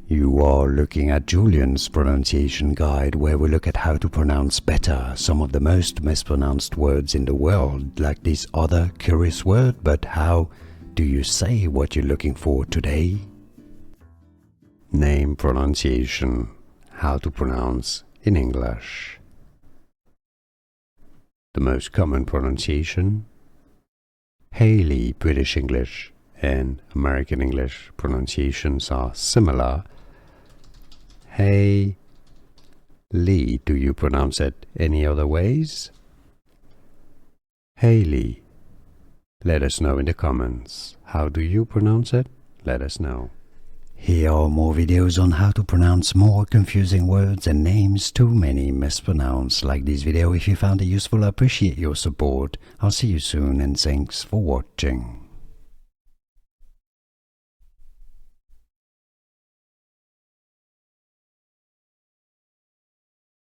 You are looking at Julian's pronunciation guide, where we look at how to pronounce better some of the most mispronounced words in the world, like this other curious word. But how do you say what you're looking for today? Name pronunciation. How to pronounce in English. The most common pronunciation: Haylie. British English and American English pronunciations are similar. Haylie. Do you pronounce it any other ways? Haylie. Let us know in the comments. How do you pronounce it? Let us know. Here are more videos on how to pronounce more confusing words and names too many mispronounced. Like this video if you found it useful. I appreciate your support. I'll see you soon and thanks for watching.